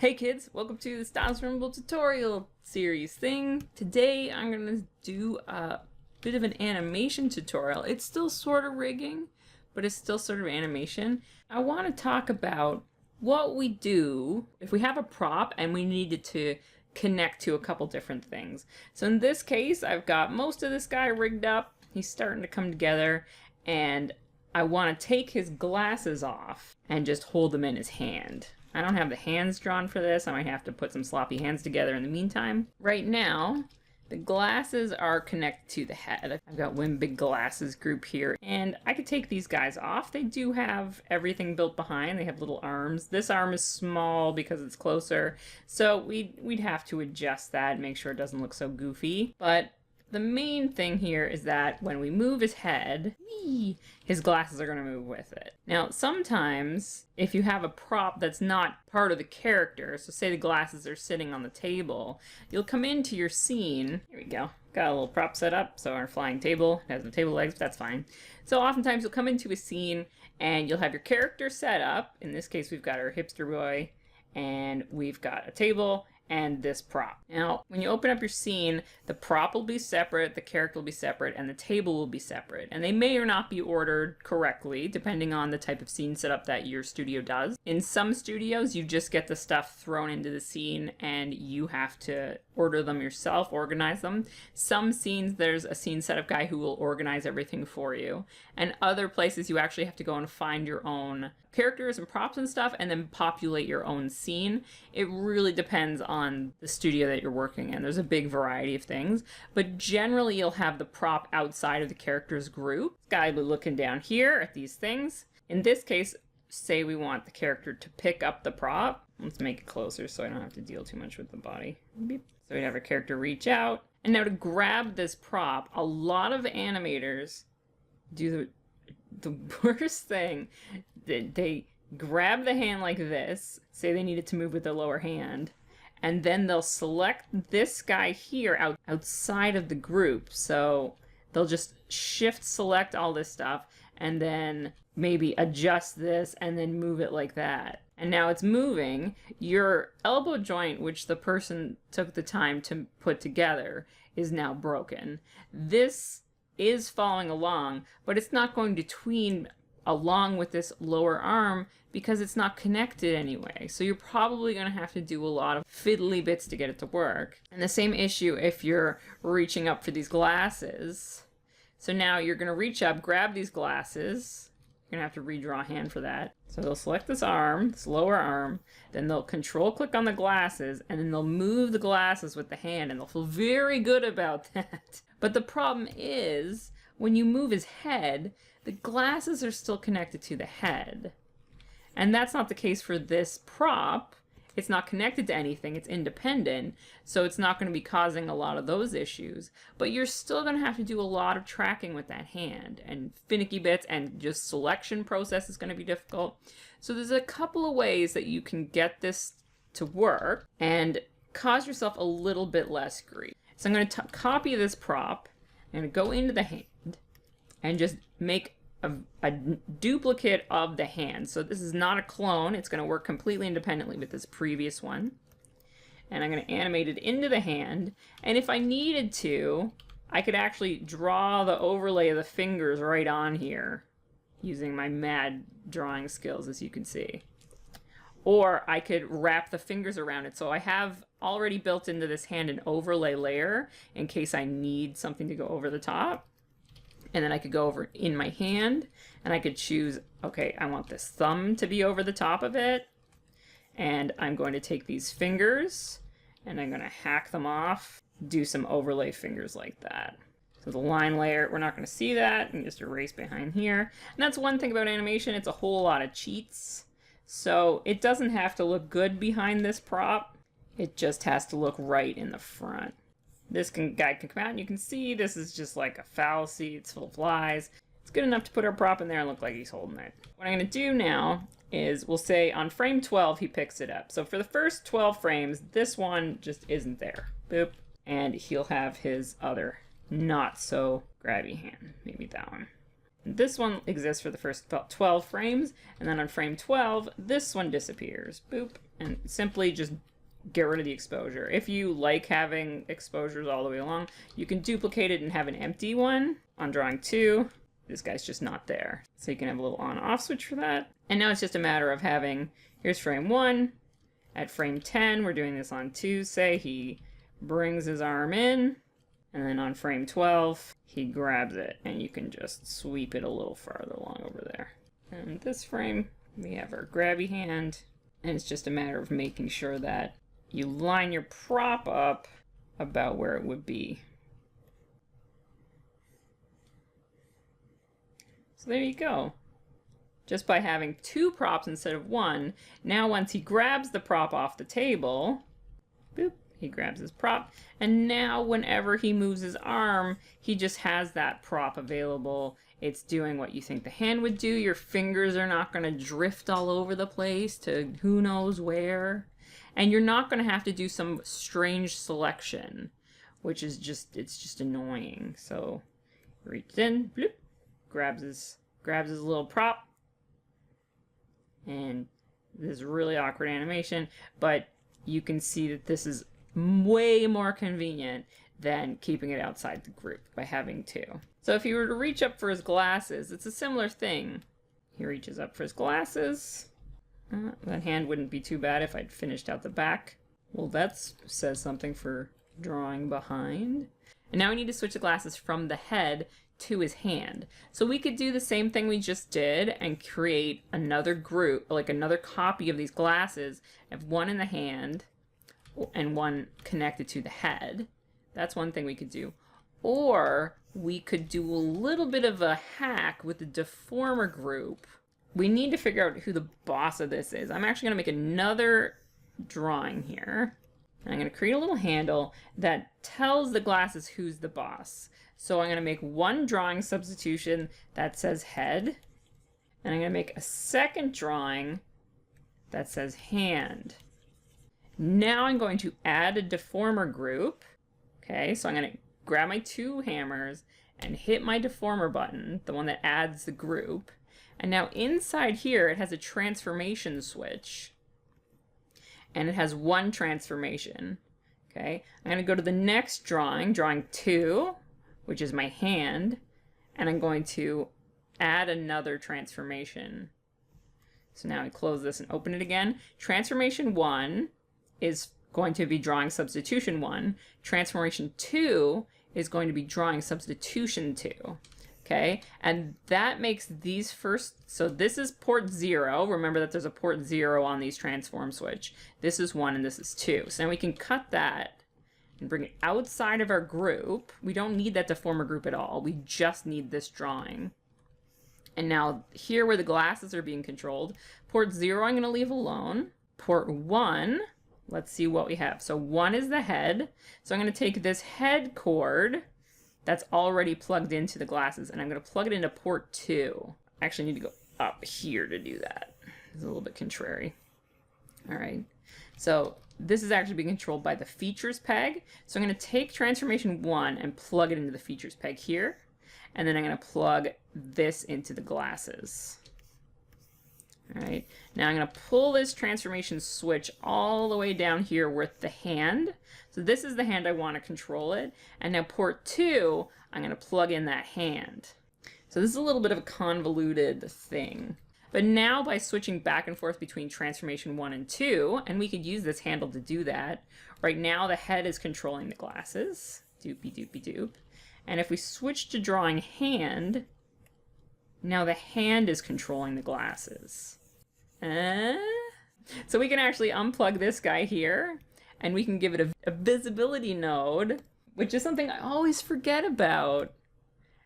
Hey kids, welcome to the Styles Rumble tutorial series thing. Today I'm going to do a bit of an animation tutorial. It's still sort of rigging, but it's still sort of animation. I want to talk about what we do if we have a prop and we need it to connect to a couple different things. So in this case, I've got most of this guy rigged up. He's starting to come together, and I want to take his glasses off and just hold them in his hand. I don't have the hands drawn for this. I might have to put some sloppy hands together in the meantime. Right now, the glasses are connected to the head. I've got one big glasses group here, and I could take these guys off. They do have everything built behind. They have little arms. This arm is small because it's closer, so we'd have to adjust that and make sure it doesn't look so goofy. But the main thing here is that when we move his head, his glasses are going to move with it. Now, sometimes if you have a prop that's not part of the character, so say the glasses are sitting on the table, you'll come into your scene. Here we go. Got a little prop set up, so our flying table has the table legs, but that's fine. So oftentimes you'll come into a scene and you'll have your character set up. In this case, we've got our hipster boy, and we've got a table and this prop. Now, when you open up your scene, the prop will be separate, the character will be separate, and the table will be separate. And they may or not be ordered correctly, depending on the type of scene setup that your studio does. In some studios, you just get the stuff thrown into the scene and you have to order them yourself, organize them. Some scenes, there's a scene setup guy who will organize everything for you. And other places, you actually have to go and find your own characters and props and stuff and then populate your own scene. It really depends on the studio that you're working in. There's a big variety of things, but generally you'll have the prop outside of the character's group. This guy will be looking down here at these things. In this case, say we want the character to pick up the prop. Let's make it closer so I don't have to deal too much with the body. Beep. So we have our character reach out. And now to grab this prop, a lot of animators do the worst thing. They grab the hand like this, say they need it to move with their lower hand, and then they'll select this guy here outside of the group. So they'll just shift select all this stuff and then maybe adjust this and then move it like that. And now it's moving. Your elbow joint, which the person took the time to put together, is now broken. This is following along, but it's not going to tween along with this lower arm because it's not connected anyway. So you're probably going to have to do a lot of fiddly bits to get it to work. And the same issue if you're reaching up for these glasses. So now you're going to reach up, grab these glasses. You're going to have to redraw a hand for that. So they'll select this arm, this lower arm, then they'll control click on the glasses, and then they'll move the glasses with the hand, and they'll feel very good about that. But the problem is, when you move his head, the glasses are still connected to the head. And that's not the case for this prop. It's not connected to anything, it's independent, so it's not going to be causing a lot of those issues. But you're still going to have to do a lot of tracking with that hand, and finicky bits, and just selection process is going to be difficult. So there's a couple of ways that you can get this to work and cause yourself a little bit less grief. So I'm going to copy this prop, I'm going to go into the hand, and just make a duplicate of the hand. So this is not a clone. It's going to work completely independently with this previous one. And I'm going to animate it into the hand. And if I needed to, I could actually draw the overlay of the fingers right on here using my mad drawing skills, as you can see. Or I could wrap the fingers around it. So I have already built into this hand an overlay layer in case I need something to go over the top. And then I could go over in my hand and I could choose, okay, I want this thumb to be over the top of it. And I'm going to take these fingers and I'm going to hack them off, do some overlay fingers like that. So the line layer, we're not going to see that, and just erase behind here. And that's one thing about animation, it's a whole lot of cheats. So it doesn't have to look good behind this prop. It just has to look right in the front. This guy can come out and you can see this is just like a fallacy. It's full of lies. It's good enough to put our prop in there and look like he's holding it. What I'm going to do now is we'll say on frame 12 he picks it up. So for the first 12 frames, this one just isn't there. Boop. And he'll have his other not so grabby hand. Maybe that one. And this one exists for the first 12 frames. And then on frame 12, this one disappears. Boop. and simply just get rid of the exposure. If you like having exposures all the way along, you can duplicate it and have an empty one on drawing 2. This guy's just not there. So you can have a little on-off switch for that. And now it's just a matter of having, here's frame 1. At frame 10, we're doing this on 2, say. He brings his arm in, and then on frame 12, he grabs it, and you can just sweep it a little farther along over there. And this frame, we have our grabby hand, and it's just a matter of making sure that you line your prop up about where it would be. So there you go. Just by having 2 props instead of 1, now once he grabs the prop off the table, boop, he grabs his prop, and now whenever he moves his arm, he just has that prop available. It's doing what you think the hand would do. Your fingers are not going to drift all over the place to who knows where. And you're not going to have to do some strange selection, which is just, it's just annoying. So, reach in, bloop, grabs his little prop. And this is really awkward animation, but you can see that this is way more convenient than keeping it outside the group by having 2. So if he were to reach up for his glasses, it's a similar thing. He reaches up for his glasses. That hand wouldn't be too bad if I'd finished out the back. Well, that says something for drawing behind. And now we need to switch the glasses from the head to his hand. So we could do the same thing we just did and create another group, like another copy of these glasses, have one in the hand and one connected to the head. That's one thing we could do. Or we could do a little bit of a hack with the deformer group. We need to figure out who the boss of this is. I'm actually going to make another drawing here. And I'm going to create a little handle that tells the glasses who's the boss. So I'm going to make one drawing substitution that says head. And I'm going to make a second drawing that says hand. Now I'm going to add a deformer group. Okay, so I'm going to grab my 2 hammers and hit my deformer button, the one that adds the group. And now inside here, it has a transformation switch. And it has 1 transformation. Okay, I'm going to go to the next drawing, drawing 2, which is my hand. And I'm going to add another transformation. So now I close this and open it again. Transformation 1 is going to be drawing substitution 1. Transformation 2 is going to be drawing substitution 2. Okay, and that makes these first, so this is port 0. Remember that there's a port 0 on these transform switch. This is 1 and this is 2. So now we can cut that and bring it outside of our group. We don't need that deformer group at all. We just need this drawing. And now here where the glasses are being controlled, port 0 I'm going to leave alone. Port 1, let's see what we have. So 1 is the head. So I'm going to take this head cord that's already plugged into the glasses, and I'm going to plug it into port 2. I actually need to go up here to do that. It's a little bit contrary. All right. So this is actually being controlled by the features peg. So I'm going to take transformation 1 and plug it into the features peg here. And then I'm going to plug this into the glasses. All right. Now I'm going to pull this transformation switch all the way down here with the hand. So this is the hand I want to control it. And now port 2, I'm going to plug in that hand. So this is a little bit of a convoluted thing. But now by switching back and forth between transformation 1 and 2, and we could use this handle to do that, right now the head is controlling the glasses. Doopy doopy doop. And if we switch to drawing hand, now the hand is controlling the glasses. So we can actually unplug this guy here, and we can give it a visibility node, which is something I always forget about.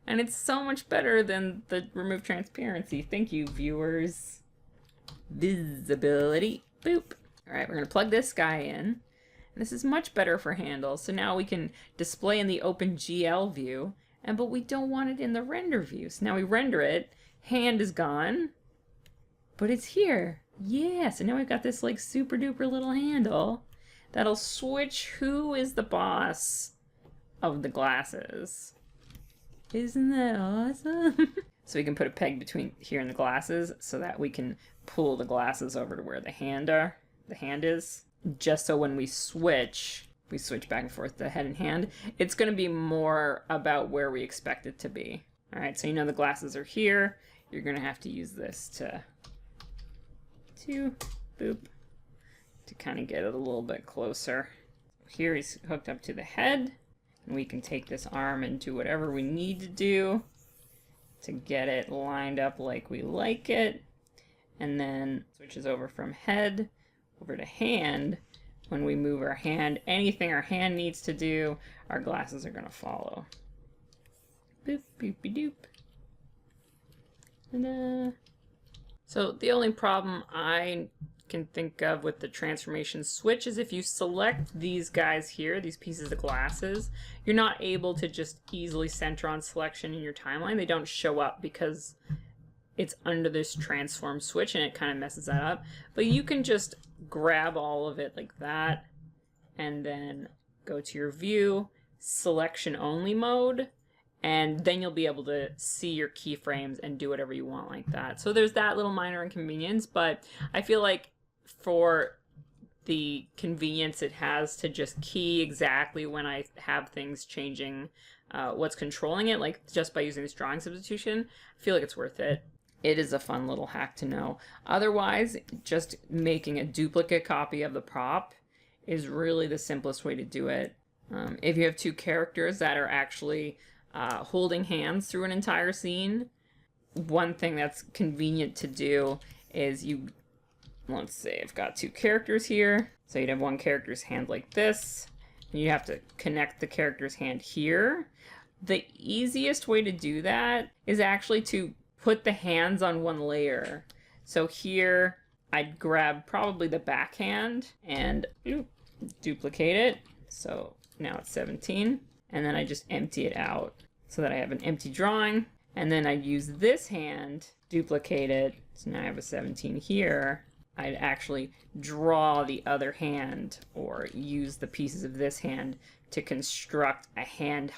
And it's so much better than the remove transparency. Thank you, viewers. Visibility. Boop. All right, we're going to plug this guy in. This is much better for handles. So now we can display in the OpenGL view, but we don't want it in the render view. So now we render it. Hand is gone, but it's here. Yeah, so now we've got this like super duper little handle that'll switch who is the boss of the glasses. Isn't that awesome? So we can put a peg between here and the glasses so that we can pull the glasses over to where the the hand is, just so when we switch back and forth the head and hand, it's going to be more about where we expect it to be. All right, so you know the glasses are here. You're going to have to use this to boop, to kind of get it a little bit closer. Here he's hooked up to the head, and we can take this arm and do whatever we need to do to get it lined up like we like it. And then switches over from head over to hand. When we move our hand, anything our hand needs to do, our glasses are going to follow. Boop, boopy doop. Ta-da. So the only problem I can think of with the transformation switch is if you select these guys here, these pieces of glasses, you're not able to just easily center on selection in your timeline. They don't show up because it's under this transform switch, and it kind of messes that up. But you can just grab all of it like that, and then go to your view, selection only mode, and then you'll be able to see your keyframes and do whatever you want like that. So there's that little minor inconvenience, but I feel like for the convenience it has to just key exactly when I have things changing what's controlling it, like just by using this drawing substitution, I feel like it's worth it. It is a fun little hack to know. Otherwise, just making a duplicate copy of the prop is really the simplest way to do it. If you have two characters that are actually holding hands through an entire scene, one thing that's convenient to do is let's say I've got two characters here. So you'd have one character's hand like this, and you have to connect the character's hand here. The easiest way to do that is actually to put the hands on one layer. So here I'd grab probably the backhand and duplicate it. So now it's 17. And then I just empty it out so that I have an empty drawing. And then I'd use this hand, duplicate it. So now I have a 17 here. I'd actually draw the other hand or use the pieces of this hand to construct a hand,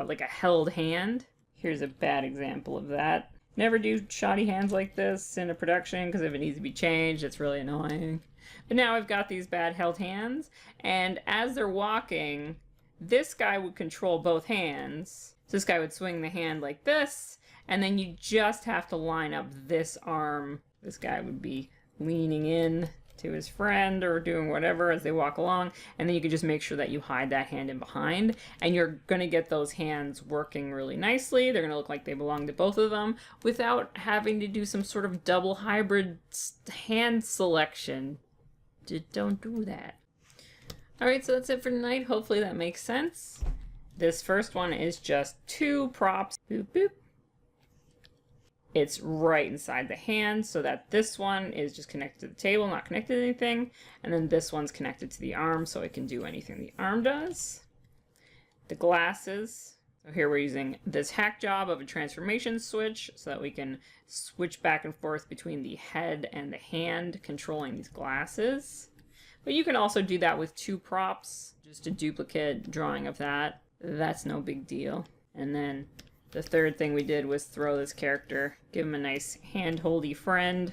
like a held hand. Here's a bad example of that. Never do shoddy hands like this in a production, because if it needs to be changed, it's really annoying. But now I've got these bad held hands, and as they're walking, this guy would control both hands. So this guy would swing the hand like this, and then you just have to line up this arm. This guy would be leaning in to his friend or doing whatever as they walk along, and then you can just make sure that you hide that hand in behind, and you're going to get those hands working really nicely. They're going to look like they belong to both of them without having to do some sort of double hybrid hand selection. Just don't do that. Alright, so that's it for tonight. Hopefully that makes sense. This first one is just two props. Boop, boop. It's right inside the hand, so that this one is just connected to the table, not connected to anything. And then this one's connected to the arm, so it can do anything the arm does. The glasses. So here we're using this hack job of a transformation switch so that we can switch back and forth between the head and the hand, controlling these glasses. But you can also do that with two props, just a duplicate drawing of that. That's no big deal. And then the third thing we did was throw this character, give him a nice hand-holdy friend.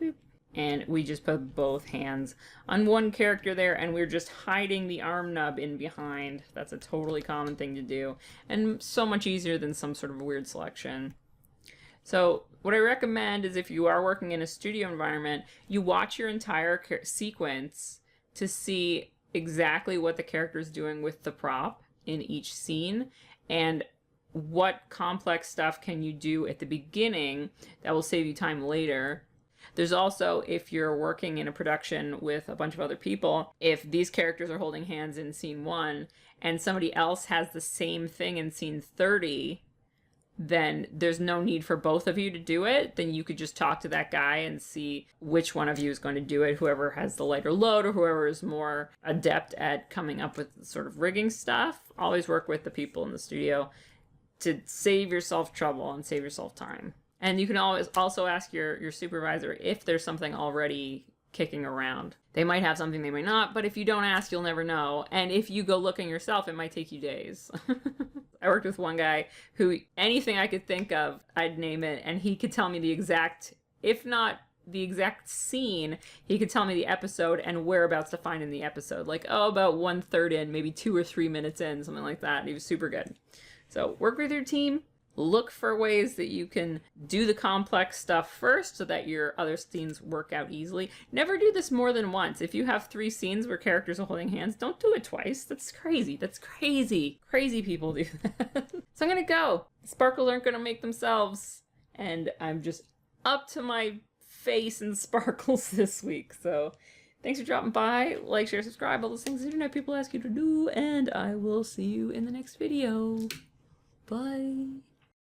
Boop. And we just put both hands on one character there, and we're just hiding the arm nub in behind. That's a totally common thing to do, and so much easier than some sort of weird selection. So what I recommend is if you are working in a studio environment, you watch your entire sequence to see exactly what the character is doing with the prop in each scene, and what complex stuff can you do at the beginning that will save you time later. There's also, if you're working in a production with a bunch of other people, if these characters are holding hands in scene 1 and somebody else has the same thing in scene 30, then there's no need for both of you to do it. Then you could just talk to that guy and see which one of you is going to do it, whoever has the lighter load or whoever is more adept at coming up with sort of rigging stuff. Always work with the people in the studio to save yourself trouble and save yourself time. And you can always also ask your supervisor if there's something already kicking around. They might have something, they might not, but if you don't ask, you'll never know. And if you go looking yourself, it might take you days. I worked with one guy who anything I could think of, I'd name it, and he could tell me the exact, if not the exact scene, he could tell me the episode and whereabouts to find in the episode. Like, oh, about 1/3 in, maybe 2 or 3 minutes in, something like that. He was super good. So work with your team. Look for ways that you can do the complex stuff first so that your other scenes work out easily. Never do this more than once. If you have 3 scenes where characters are holding hands, don't do it twice. That's crazy. That's crazy. Crazy people do that. So I'm gonna go. Sparkles aren't gonna make themselves. And I'm just up to my face in sparkles this week. So thanks for dropping by. Like, share, subscribe, all those things internet people ask you to do. And I will see you in the next video. Bye.